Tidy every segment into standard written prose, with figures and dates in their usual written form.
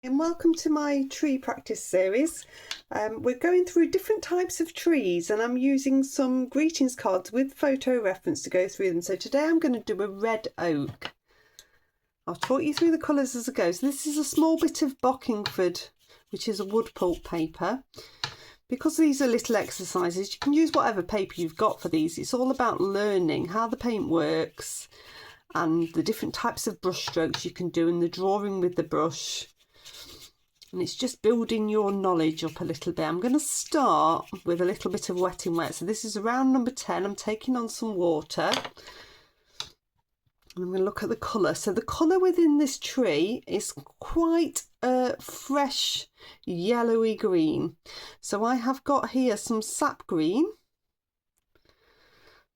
And welcome to my tree practice series. We're going through different types of trees and I'm using some greetings cards with photo reference to go through them. So today I'm going to do a red oak. I'll talk you through the colours as I go. So this is a small bit of Bockingford, which is a wood pulp paper. Because these are little exercises, you can use whatever paper you've got for these. It's all about learning how the paint works and the different types of brush strokes you can do and the drawing with the brush. And it's just building your knowledge up a little bit. I'm going to start with a little bit of wet in wet. So this is around number 10. I'm taking on some water. And I'm going to look at the colour. So the colour within this tree is quite a fresh yellowy green. So I have got here some sap green.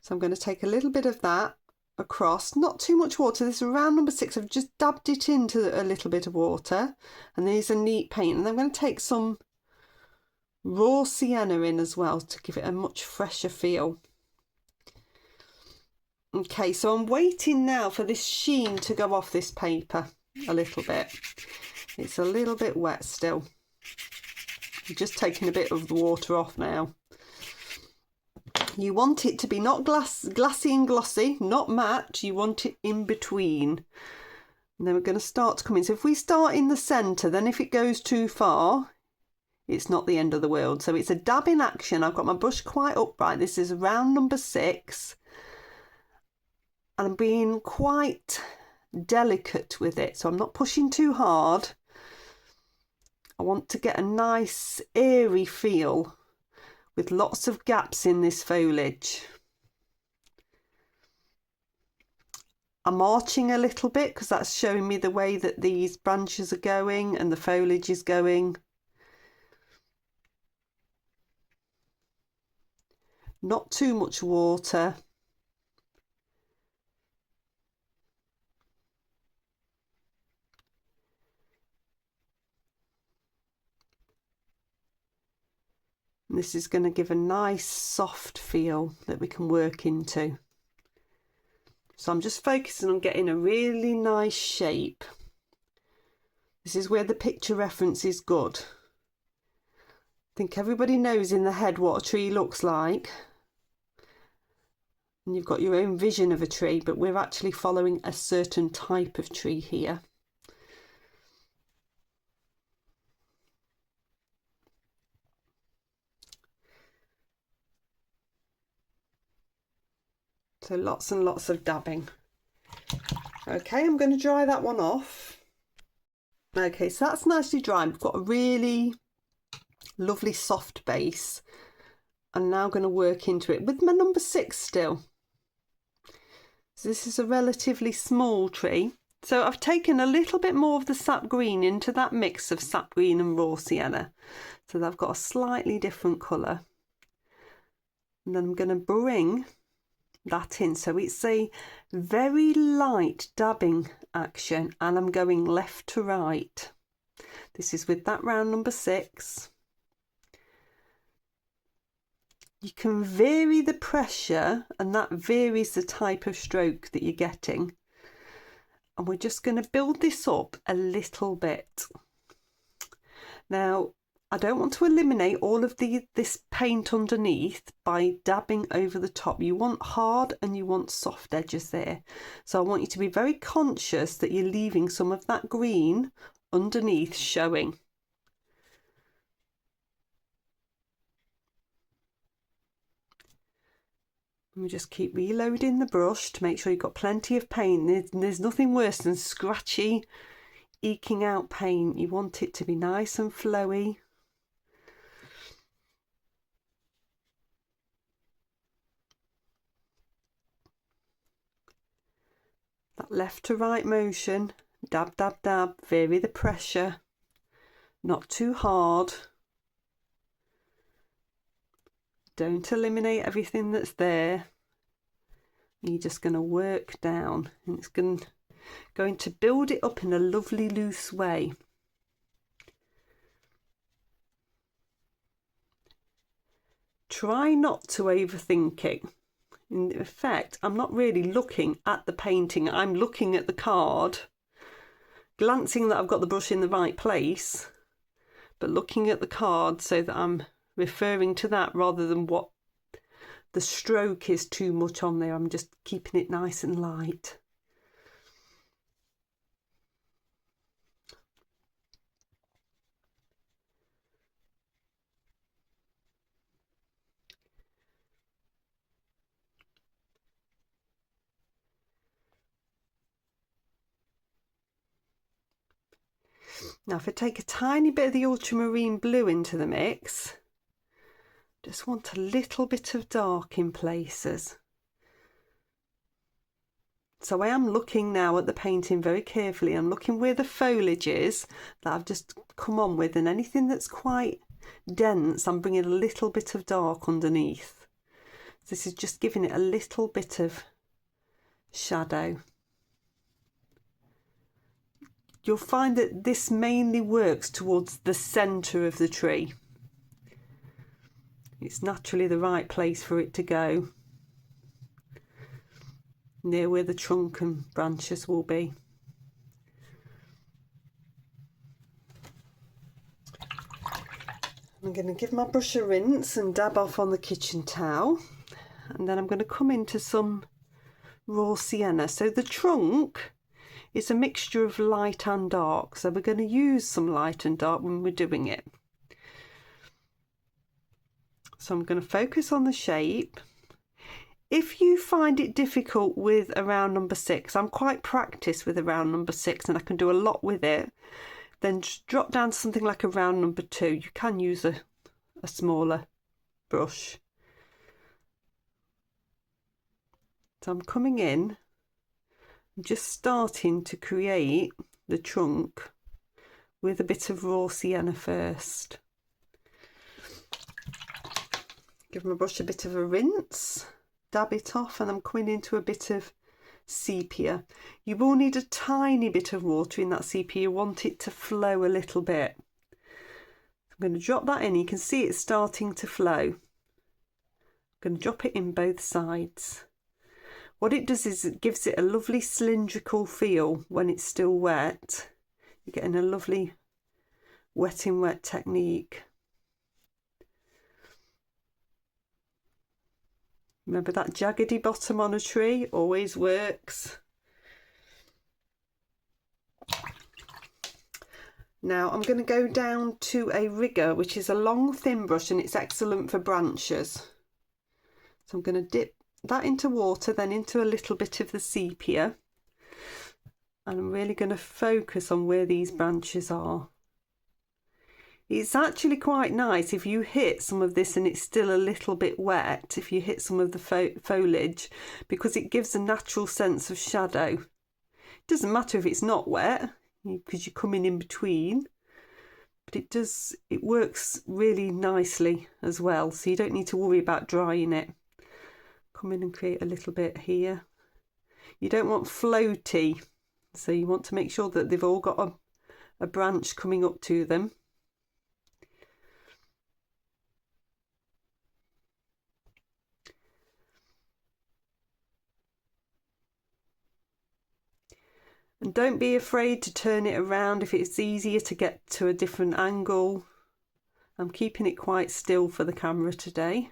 So I'm going to take a little bit of that across, not too much water. This is around number 6. I've just dabbed it into a little bit of water, and these are neat paint. And I'm going to take some raw sienna in as well to give it a much fresher feel. Okay, so I'm waiting now for this sheen to go off this paper a little bit. It's a little bit wet still. I'm just taking a bit of the water off now. You want it to be not glassy and glossy, not matte. You want it in between. And then we're going to start to come in. So if we start in the centre, then if it goes too far, it's not the end of the world. So it's a dab in action. I've got my brush quite upright. This is round number 6. And I'm being quite delicate with it. So I'm not pushing too hard. I want to get a nice airy feel with lots of gaps in this foliage. I'm arching a little bit because that's showing me the way that these branches are going and the foliage is going. Not too much water. This is going to give a nice soft feel that we can work into. So I'm just focusing on getting a really nice shape. This is where the picture reference is good. I think everybody knows in the head what a tree looks like. And you've got your own vision of a tree, but we're actually following a certain type of tree here. So lots and lots of dabbing. Okay, I'm going to dry that one off. Okay, so that's nicely dry. We've got a really lovely soft base. I'm now going to work into it with my number 6 still. So this is a relatively small tree. So I've taken a little bit more of the sap green into that mix of sap green and raw sienna. So I've got a slightly different colour. And then I'm going to bring that in. So it's a very light dabbing action and I'm going left to right. This is with that round number 6. You can vary the pressure and that varies the type of stroke that you're getting. And we're just going to build this up a little bit. Now, I don't want to eliminate all of this paint underneath by dabbing over the top. You want hard and you want soft edges there. So I want you to be very conscious that you're leaving some of that green underneath showing. And we just keep reloading the brush to make sure you've got plenty of paint. There's nothing worse than scratchy, eking out paint. You want it to be nice and flowy. That left to right motion, dab, dab, dab, vary the pressure, not too hard. Don't eliminate everything that's there. You're just going to work down and it's going to build it up in a lovely loose way. Try not to overthink it. In effect, I'm not really looking at the painting, I'm looking at the card glancing that I've got the brush in the right place, but looking at the card so that I'm referring to that rather than what the stroke is too much on there. I'm just keeping it nice and light. Now if I take a tiny bit of the ultramarine blue into the mix, just want a little bit of dark in places. So I am looking now at the painting very carefully. I'm looking where the foliage is that I've just come on with, and anything that's quite dense, I'm bringing a little bit of dark underneath. This is just giving it a little bit of shadow. You'll find that this mainly works towards the centre of the tree. It's naturally the right place for it to go, near where the trunk and branches will be. I'm going to give my brush a rinse and dab off on the kitchen towel, and then I'm going to come into some raw sienna. So the trunk is a mixture of light and dark, so we're going to use some light and dark when we're doing it. So I'm going to focus on the shape. If you find it difficult with a round number 6, I'm quite practiced with a round number 6 and I can do a lot with it, then just drop down to something like a round number 2. You can use a smaller brush. So I'm coming in, I'm just starting to create the trunk with a bit of raw sienna first. Give my brush a bit of a rinse, dab it off, and I'm coming into a bit of sepia. You will need a tiny bit of water in that sepia. You want it to flow a little bit. I'm going to drop that in. You can see it's starting to flow. I'm going to drop it in both sides. What it does is it gives it a lovely cylindrical feel when it's still wet. You're getting a lovely wet in wet technique. Remember that jaggedy bottom on a tree always works. Now I'm going to go down to a rigger, which is a long thin brush, and it's excellent for branches. So I'm going to dip that into water, then into a little bit of the sepia, and I'm really going to focus on where these branches are. It's actually quite nice if you hit some of this and it's still a little bit wet, if you hit some of the foliage, because it gives a natural sense of shadow. It doesn't matter if it's not wet, because you're coming in between, but it works really nicely as well, so you don't need to worry about drying it. Come in and create a little bit here. You don't want floaty, so you want to make sure that they've all got a branch coming up to them. And don't be afraid to turn it around if it's easier to get to a different angle. I'm keeping it quite still for the camera today.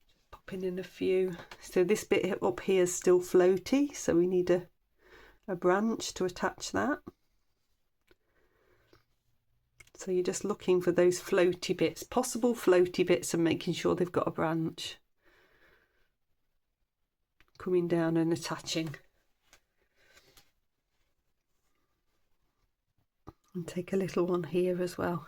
Just popping in a few. So this bit up here is still floaty, so we need a branch to attach that. So you're just looking for those floaty bits, possible floaty bits, and making sure they've got a branch. Coming down and attaching. And take a little one here as well.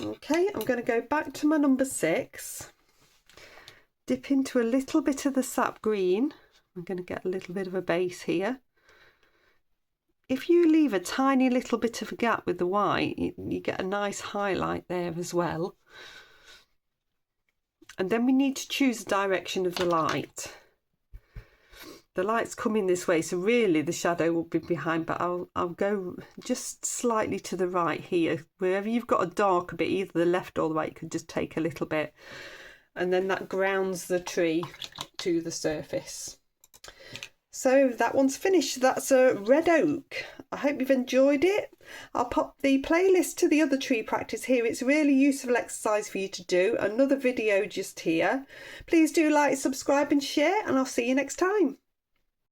Okay, I'm going to go back to my number 6, dip into a little bit of the sap green. I'm going to get a little bit of a base here. If you leave a tiny little bit of a gap with the white, you get a nice highlight there as well. And then we need to choose the direction of the light. The light's coming this way, so really the shadow will be behind, but I'll go just slightly to the right here. Wherever you've got a darker bit, either the left or the right, you could just take a little bit. and then that grounds the tree to the surface. So that one's finished. That's a red oak. I hope you've enjoyed it. I'll pop the playlist to the other tree practice here. It's a really useful exercise for you to do. Another video just here. Please do like, subscribe and share, and I'll see you next time.